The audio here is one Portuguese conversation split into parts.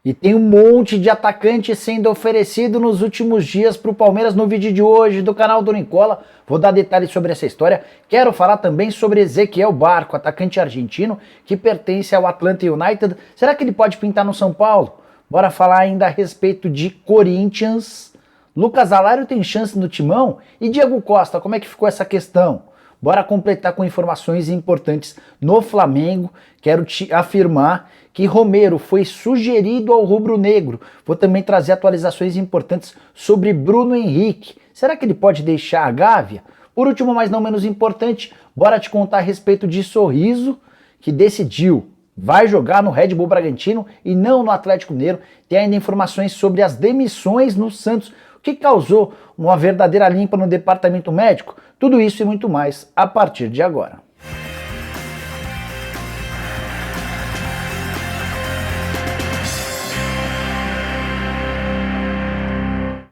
E tem um monte de atacante sendo oferecido nos últimos dias para o Palmeiras no vídeo de hoje do canal do Nicola. Vou dar detalhes sobre essa história. Quero falar também sobre Ezequiel Barco, atacante argentino que pertence ao Atlanta United. Será que ele pode pintar no São Paulo? Bora falar ainda a respeito de Corinthians. Lucas Alário tem chance no Timão? E Diego Costa, como é que ficou essa questão? Bora completar com informações importantes no Flamengo. Quero te afirmar que Romero foi sugerido ao rubro-negro. Vou também trazer atualizações importantes sobre Bruno Henrique. Será que ele pode deixar a Gávea? Por último, mas não menos importante, bora te contar a respeito de Sorriso, que decidiu, vai jogar no Red Bull Bragantino e não no Atlético Mineiro. Tem ainda informações sobre as demissões no Santos, o que causou uma verdadeira limpa no departamento médico. Tudo isso e muito mais a partir de agora.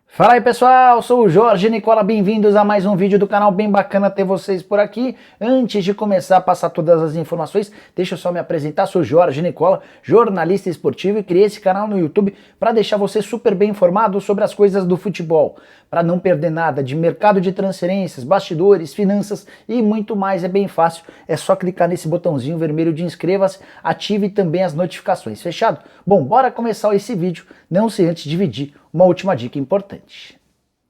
Fala aí pessoal, sou o Jorge Nicola, bem-vindos a mais um vídeo do canal, bem bacana ter vocês por aqui. Antes de começar a passar todas as informações, deixa eu só me apresentar, sou Jorge Nicola, jornalista esportivo e criei esse canal no YouTube para deixar você super bem informado sobre as coisas do futebol, para não perder nada de mercado de transferências, bastidores, finanças e muito mais. É bem fácil, é só clicar nesse botãozinho vermelho de inscreva-se, ative também as notificações, fechado? Bom, bora começar esse vídeo, não sem antes dividir uma última dica importante.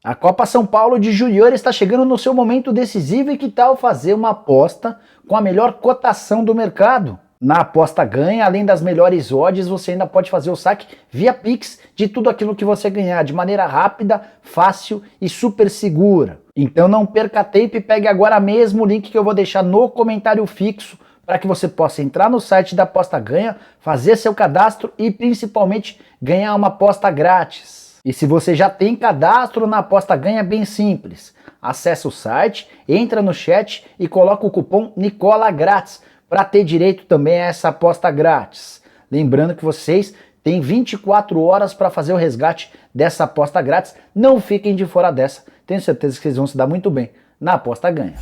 A Copa São Paulo de Júnior está chegando no seu momento decisivo e que tal fazer uma aposta com a melhor cotação do mercado? Na aposta ganha, além das melhores odds, você ainda pode fazer o saque via Pix de tudo aquilo que você ganhar, de maneira rápida, fácil e super segura. Então não perca tempo e pegue agora mesmo o link que eu vou deixar no comentário fixo para que você possa entrar no site da Aposta Ganha, fazer seu cadastro e principalmente ganhar uma aposta grátis. E se você já tem cadastro na Aposta Ganha, é bem simples. Acesse o site, entra no chat e coloca o cupom Nicola Grátis para ter direito também a essa aposta grátis. Lembrando que vocês têm 24 horas para fazer o resgate dessa aposta grátis. Não fiquem de fora dessa. Tenho certeza que vocês vão se dar muito bem na Aposta Ganha.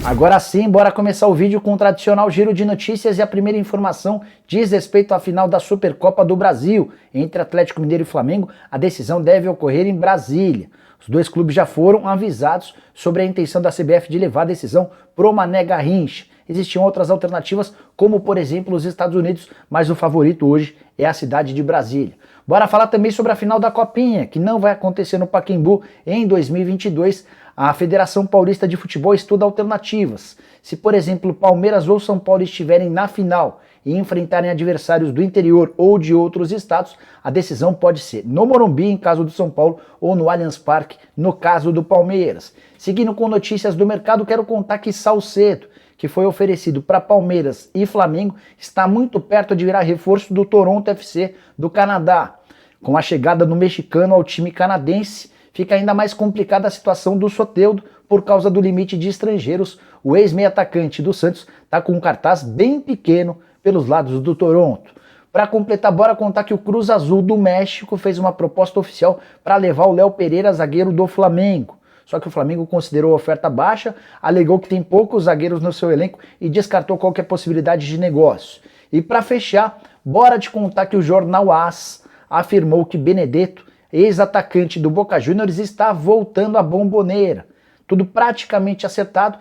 Agora sim, bora começar o vídeo com o tradicional giro de notícias e a primeira informação diz respeito à final da Supercopa do Brasil entre Atlético Mineiro e Flamengo. A decisão deve ocorrer em Brasília. Os dois clubes já foram avisados sobre a intenção da CBF de levar a decisão pro Mané Garrincha. Existiam outras alternativas, como por exemplo os Estados Unidos, mas o favorito hoje é a cidade de Brasília. Bora falar também sobre a final da Copinha, que não vai acontecer no Pacaembu em 2022. A Federação Paulista de Futebol estuda alternativas. Se, por exemplo, Palmeiras ou São Paulo estiverem na final e enfrentarem adversários do interior ou de outros estados, a decisão pode ser no Morumbi, em caso do São Paulo, ou no Allianz Parque, no caso do Palmeiras. Seguindo com notícias do mercado, quero contar que Salcedo, que foi oferecido para Palmeiras e Flamengo, está muito perto de virar reforço do Toronto FC do Canadá. Com a chegada do mexicano ao time canadense, fica ainda mais complicada a situação do Soteldo por causa do limite de estrangeiros. O ex-meio atacante do Santos está com um cartaz bem pequeno pelos lados do Toronto. Para completar, bora contar que o Cruz Azul do México fez uma proposta oficial para levar o Léo Pereira, zagueiro do Flamengo. Só que o Flamengo considerou a oferta baixa, alegou que tem poucos zagueiros no seu elenco e descartou qualquer possibilidade de negócio. E para fechar, bora te contar que o jornal AS afirmou que Benedetto, ex-atacante do Boca Juniors, está voltando à Bombonera. Tudo praticamente acertado.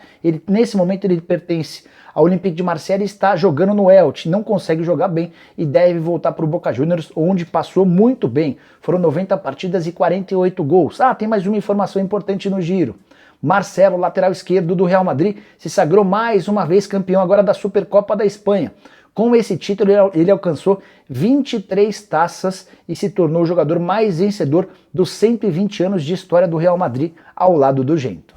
Nesse momento ele pertence ao Olympique de Marseille e está jogando no Elche. Não consegue jogar bem e deve voltar para o Boca Juniors, onde passou muito bem. Foram 90 partidas e 48 gols. Tem mais uma informação importante no giro. Marcelo, lateral esquerdo do Real Madrid, se sagrou mais uma vez campeão agora da Supercopa da Espanha. Com esse título, ele alcançou 23 taças e se tornou o jogador mais vencedor dos 120 anos de história do Real Madrid, ao lado do Gento.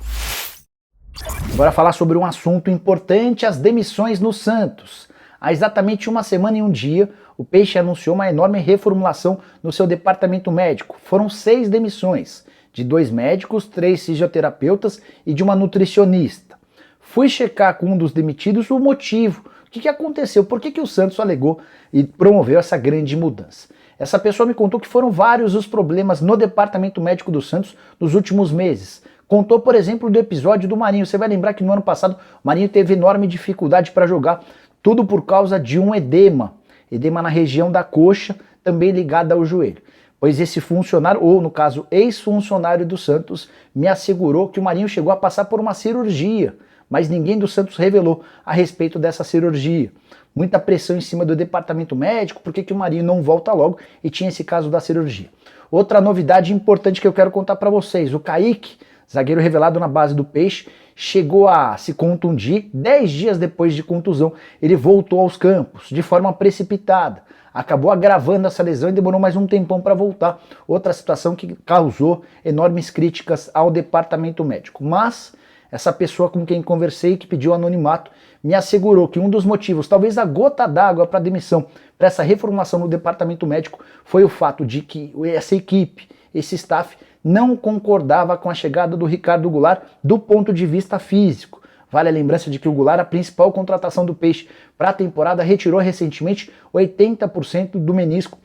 Agora falar sobre um assunto importante, as demissões no Santos. Há exatamente uma semana e um dia, o Peixe anunciou uma enorme reformulação no seu departamento médico. Foram 6 demissões, de 2 médicos, 3 fisioterapeutas e de uma nutricionista. Fui checar com um dos demitidos o motivo. O que aconteceu? Por que o Santos alegou e promoveu essa grande mudança? Essa pessoa me contou que foram vários os problemas no departamento médico do Santos nos últimos meses. Contou, por exemplo, do episódio do Marinho. Você vai lembrar que no ano passado o Marinho teve enorme dificuldade para jogar, tudo por causa de um edema. edema na região da coxa, também ligada ao joelho. Pois esse funcionário, ou no caso ex-funcionário do Santos, me assegurou que o Marinho chegou a passar por uma cirurgia, mas ninguém do Santos revelou a respeito dessa cirurgia. Muita pressão em cima do departamento médico, por que o Marinho não volta logo, e tinha esse caso da cirurgia. Outra novidade importante que eu quero contar para vocês, o Kaique, zagueiro revelado na base do Peixe, chegou a se contundir. 10 dias depois de contusão, ele voltou aos campos de forma precipitada. Acabou agravando essa lesão e demorou mais um tempão para voltar. Outra situação que causou enormes críticas ao departamento médico. Mas essa pessoa com quem conversei, que pediu anonimato, me assegurou que um dos motivos, talvez a gota d'água para a demissão, para essa reformulação no departamento médico, foi o fato de que essa equipe, esse staff, não concordava com a chegada do Ricardo Goulart do ponto de vista físico. Vale a lembrança de que o Goulart, a principal contratação do Peixe para a temporada, retirou recentemente 80% do menisco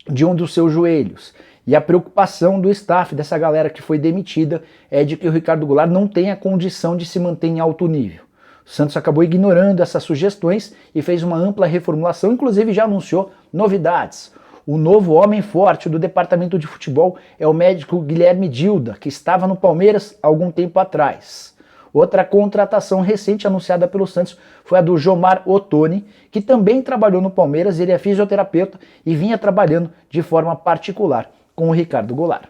de um dos seus joelhos. E a preocupação do staff, dessa galera que foi demitida, é de que o Ricardo Goulart não tenha condição de se manter em alto nível. O Santos acabou ignorando essas sugestões e fez uma ampla reformulação, inclusive já anunciou novidades. O novo homem forte do departamento de futebol é o médico Guilherme Dilda, que estava no Palmeiras há algum tempo atrás. Outra contratação recente anunciada pelo Santos foi a do Jomar Ottoni, que também trabalhou no Palmeiras. Ele é fisioterapeuta e vinha trabalhando de forma particular com o Ricardo Goulart.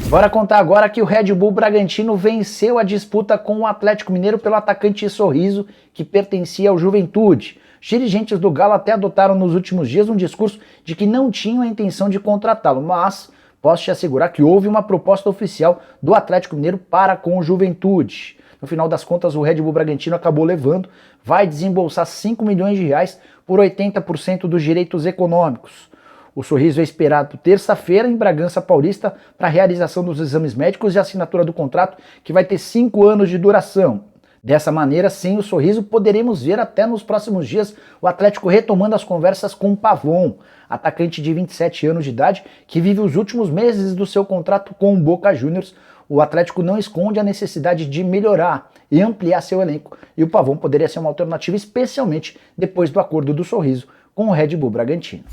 Bora contar agora que o Red Bull Bragantino venceu a disputa com o Atlético Mineiro pelo atacante Sorriso, que pertencia ao Juventude. Os dirigentes do Galo até adotaram nos últimos dias um discurso de que não tinham a intenção de contratá-lo, mas posso te assegurar que houve uma proposta oficial do Atlético Mineiro para com o Juventude. No final das contas, o Red Bull Bragantino acabou levando, vai desembolsar 5 milhões de reais por 80% dos direitos econômicos. O Sorriso é esperado terça-feira em Bragança Paulista para a realização dos exames médicos e assinatura do contrato, que vai ter 5 anos de duração. Dessa maneira, sem o Sorriso, poderemos ver até nos próximos dias o Atlético retomando as conversas com o Pavon, atacante de 27 anos de idade, que vive os últimos meses do seu contrato com o Boca Juniors. O Atlético não esconde a necessidade de melhorar e ampliar seu elenco, e o Pavon poderia ser uma alternativa, especialmente depois do acordo do Sorriso com o Red Bull Bragantino.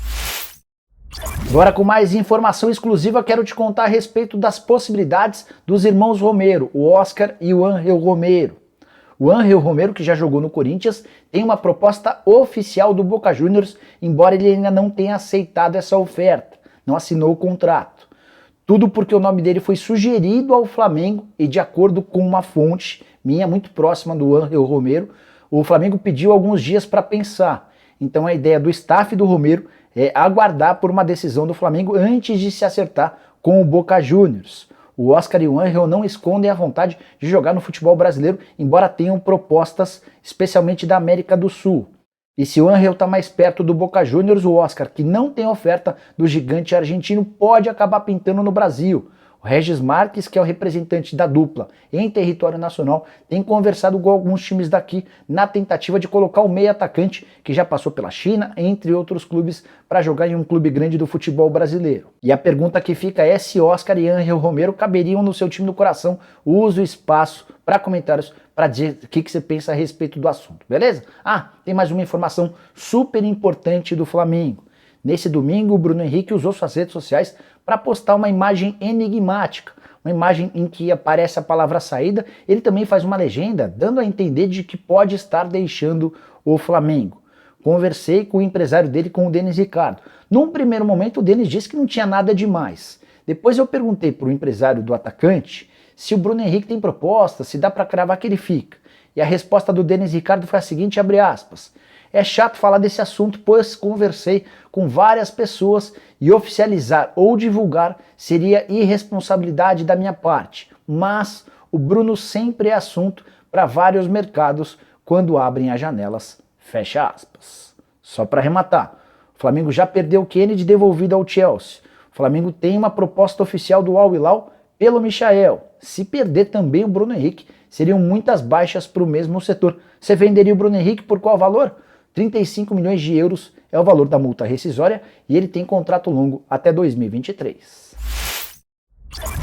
Agora, com mais informação exclusiva, quero te contar a respeito das possibilidades dos irmãos Romero, o Oscar e o Ángel Romero. O Ángel Romero, que já jogou no Corinthians, tem uma proposta oficial do Boca Juniors, embora ele ainda não tenha aceitado essa oferta, não assinou o contrato. Tudo porque o nome dele foi sugerido ao Flamengo e, de acordo com uma fonte minha muito próxima do Ángel Romero, o Flamengo pediu alguns dias para pensar. Então a ideia do staff do Romero é aguardar por uma decisão do Flamengo antes de se acertar com o Boca Juniors. O Oscar e o Ángel não escondem a vontade de jogar no futebol brasileiro, embora tenham propostas especialmente da América do Sul. E se o Ángel está mais perto do Boca Juniors, o Oscar, que não tem oferta do gigante argentino, pode acabar pintando no Brasil. O Regis Marques, que é o representante da dupla em território nacional, tem conversado com alguns times daqui na tentativa de colocar o meio atacante, que já passou pela China, entre outros clubes, para jogar em um clube grande do futebol brasileiro. E a pergunta que fica é se Oscar e Ángel Romero caberiam no seu time do coração. Use o espaço para comentários para dizer o que você pensa a respeito do assunto, beleza? Ah, tem mais uma informação super importante do Flamengo. Nesse domingo, o Bruno Henrique usou suas redes sociais para postar uma imagem enigmática, uma imagem em que aparece a palavra saída. Ele também faz uma legenda, dando a entender de que pode estar deixando o Flamengo. Conversei com o empresário dele, com o Denis Ricardo. Num primeiro momento, o Denis disse que não tinha nada demais. Depois eu perguntei para o empresário do atacante se o Bruno Henrique tem proposta, se dá para cravar que ele fica. E a resposta do Denis Ricardo foi a seguinte, abre aspas: é chato falar desse assunto, pois conversei com várias pessoas e oficializar ou divulgar seria irresponsabilidade da minha parte. Mas o Bruno sempre é assunto para vários mercados quando abrem as janelas, fecha aspas. Só para arrematar, o Flamengo já perdeu o Kennedy devolvido ao Chelsea. O Flamengo tem uma proposta oficial do Al Hilal pelo Michael. Se perder também o Bruno Henrique, seriam muitas baixas para o mesmo setor. Você venderia o Bruno Henrique por qual valor? 35 milhões de euros é o valor da multa rescisória e ele tem contrato longo até 2023.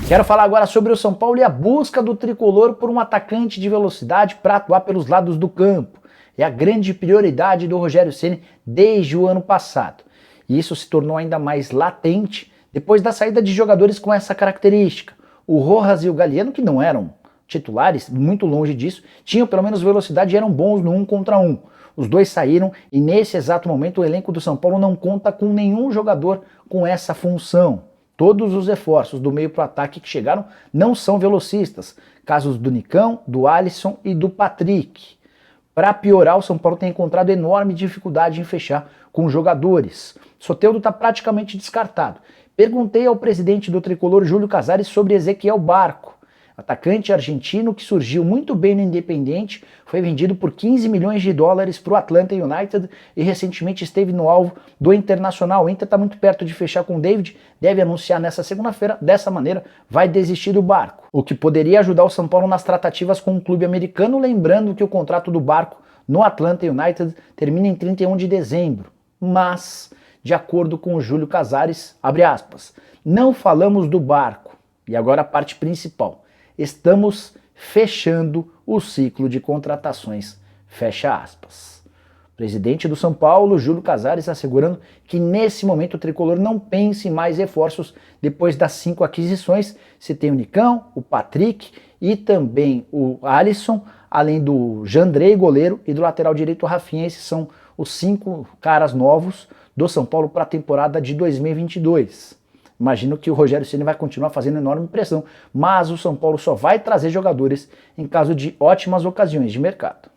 Quero falar agora sobre o São Paulo e a busca do tricolor por um atacante de velocidade para atuar pelos lados do campo. é a grande prioridade do Rogério Ceni desde o ano passado. E isso se tornou ainda mais latente depois da saída de jogadores com essa característica. O Rojas e o Galliano, que não eram titulares, muito longe disso, tinham pelo menos velocidade e eram bons no 1 contra 1. Os dois saíram e nesse exato momento o elenco do São Paulo não conta com nenhum jogador com essa função. Todos os reforços do meio para o ataque que chegaram não são velocistas. Casos do Nicão, do Alisson e do Patrick. Para piorar, o São Paulo tem encontrado enorme dificuldade em fechar com jogadores. Soteldo está praticamente descartado. Perguntei ao presidente do tricolor Júlio Casares sobre Ezequiel Barco, atacante argentino que surgiu muito bem no Independiente, foi vendido por 15 milhões de dólares para o Atlanta United e recentemente esteve no alvo do Internacional. O Inter está muito perto de fechar com o David, deve anunciar nessa segunda-feira, dessa maneira vai desistir do Barco, o que poderia ajudar o São Paulo nas tratativas com o clube americano, lembrando que o contrato do Barco no Atlanta United termina em 31 de dezembro, mas, de acordo com o Júlio Casares, abre aspas, não falamos do Barco, e agora a parte principal, estamos fechando o ciclo de contratações, fecha aspas. O presidente do São Paulo, Júlio Casares, assegurando que nesse momento o tricolor não pense em mais reforços depois das 5 aquisições. Se tem o Nicão, o Patrick e também o Alisson, além do Jandrei, goleiro, e do lateral direito, o Rafinha. Esses são os 5 caras novos do São Paulo para a temporada de 2022. Imagino que o Rogério Ceni vai continuar fazendo enorme pressão, mas o São Paulo só vai trazer jogadores em caso de ótimas ocasiões de mercado.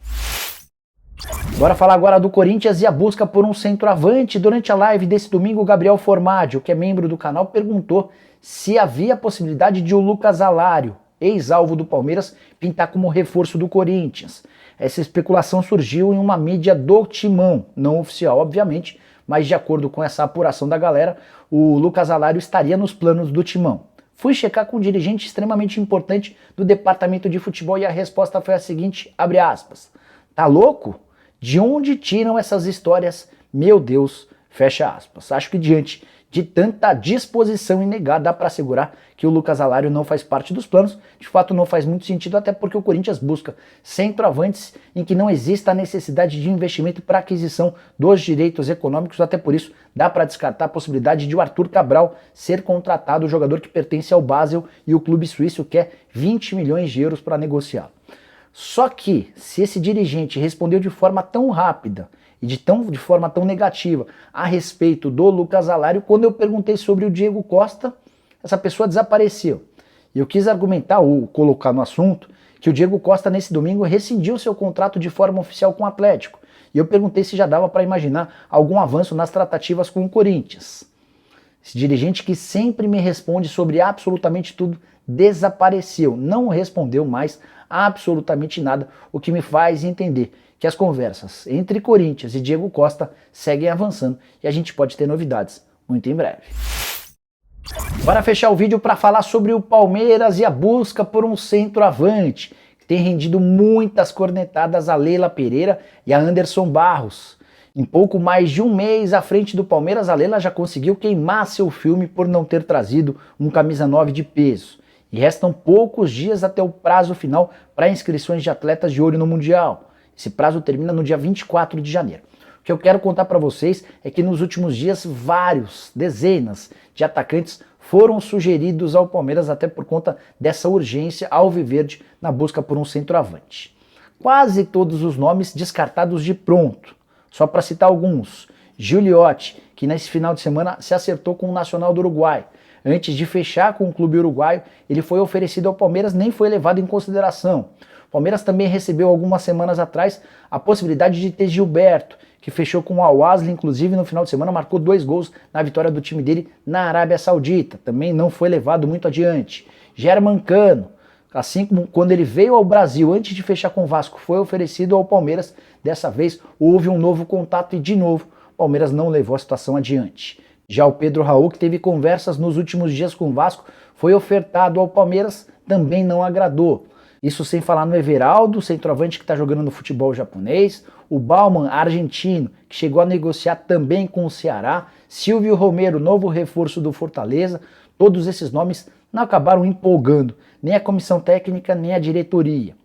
Bora falar agora do Corinthians e a busca por um centroavante. Durante a live desse domingo, o Gabriel Formaggio, que é membro do canal, perguntou se havia a possibilidade de o Lucas Alário, ex-alvo do Palmeiras, pintar como reforço do Corinthians. Essa especulação surgiu em uma mídia do Timão, não oficial, obviamente, mas de acordo com essa apuração da galera, o Lucas Alário estaria nos planos do Timão. Fui checar com um dirigente extremamente importante do departamento de futebol e a resposta foi a seguinte, abre aspas, tá louco? De onde tiram essas histórias? Meu Deus, fecha aspas. Acho que diante de tanta disposição em negar, dá para assegurar que o Lucas Alário não faz parte dos planos. De fato, não faz muito sentido, até porque o Corinthians busca centroavantes em que não exista a necessidade de investimento para aquisição dos direitos econômicos. Até por isso, dá para descartar a possibilidade de o Arthur Cabral ser contratado, o jogador que pertence ao Basel, e o clube suíço quer 20 milhões de euros para negociá-lo. Só que, se esse dirigente respondeu de forma tão rápida e de forma tão negativa a respeito do Lucas Alário, quando eu perguntei sobre o Diego Costa, essa pessoa desapareceu. E eu quis argumentar ou colocar no assunto que o Diego Costa nesse domingo rescindiu seu contrato de forma oficial com o Atlético. E eu perguntei se já dava para imaginar algum avanço nas tratativas com o Corinthians. Esse dirigente que sempre me responde sobre absolutamente tudo desapareceu, não respondeu mais absolutamente nada, o que me faz entender que as conversas entre Corinthians e Diego Costa seguem avançando e a gente pode ter novidades muito em breve. Bora fechar o vídeo para falar sobre o Palmeiras e a busca por um centroavante, que tem rendido muitas cornetadas a Leila Pereira e a Anderson Barros. Em pouco mais de um mês à frente do Palmeiras, a Leila já conseguiu queimar seu filme por não ter trazido um camisa 9 de peso. E restam poucos dias até o prazo final para inscrições de atletas de olho no Mundial. Esse prazo termina no dia 24 de janeiro. O que eu quero contar para vocês é que nos últimos dias dezenas de atacantes foram sugeridos ao Palmeiras até por conta dessa urgência alviverde na busca por um centroavante. Quase todos os nomes descartados de pronto. Só para citar alguns, Gigliotti, que nesse final de semana se acertou com o Nacional do Uruguai. Antes de fechar com o clube uruguaio, ele foi oferecido ao Palmeiras, nem foi levado em consideração. O Palmeiras também recebeu algumas semanas atrás a possibilidade de ter Gilberto, que fechou com o Al-Ahly, inclusive no final de semana marcou 2 gols na vitória do time dele na Arábia Saudita. Também não foi levado muito adiante. Germancano, assim como quando ele veio ao Brasil antes de fechar com o Vasco, foi oferecido ao Palmeiras. Dessa vez houve um novo contato e de novo o Palmeiras não levou a situação adiante. Já o Pedro Raul, que teve conversas nos últimos dias com o Vasco, foi ofertado ao Palmeiras, também não agradou. Isso sem falar no Everaldo, centroavante que está jogando no futebol japonês, o Bauman, argentino, que chegou a negociar também com o Ceará, Silvio Romero, novo reforço do Fortaleza. Todos esses nomes não acabaram empolgando nem a comissão técnica nem a diretoria.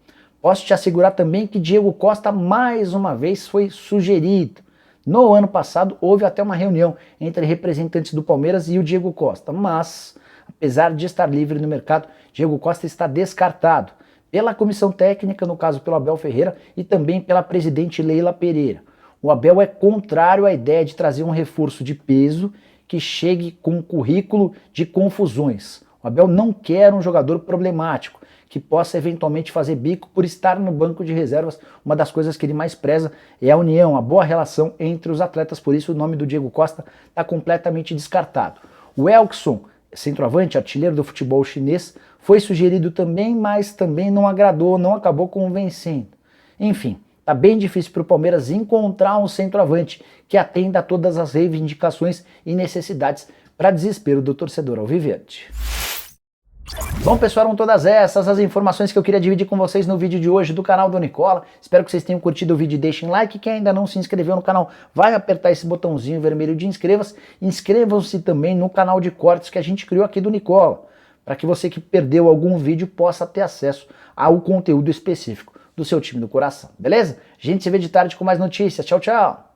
Posso te assegurar também que Diego Costa mais uma vez foi sugerido. No ano passado houve até uma reunião entre representantes do Palmeiras e o Diego Costa, mas apesar de estar livre no mercado, Diego Costa está descartado pela comissão técnica, no caso pelo Abel Ferreira, e também pela presidente Leila Pereira. O Abel é contrário à ideia de trazer um reforço de peso que chegue com um currículo de confusões. O Abel não quer um jogador problemático, que possa eventualmente fazer bico por estar no banco de reservas. Uma das coisas que ele mais preza é a união, a boa relação entre os atletas, por isso o nome do Diego Costa está completamente descartado. O Elkson, centroavante, artilheiro do futebol chinês, foi sugerido também, mas também não agradou, não acabou convencendo. Enfim, tá bem difícil para o Palmeiras encontrar um centroavante que atenda a todas as reivindicações e necessidades, para desespero do torcedor alviverde. Bom, pessoal, eram todas essas as informações que eu queria dividir com vocês no vídeo de hoje do canal do Nicola. Espero que vocês tenham curtido o vídeo e deixem like. Quem ainda não se inscreveu no canal, vai apertar esse botãozinho vermelho de inscreva-se. Inscrevam-se também no canal de cortes que a gente criou aqui do Nicola, para que você que perdeu algum vídeo possa ter acesso ao conteúdo específico do seu time do coração, beleza? A gente se vê de tarde com mais notícias. Tchau, tchau!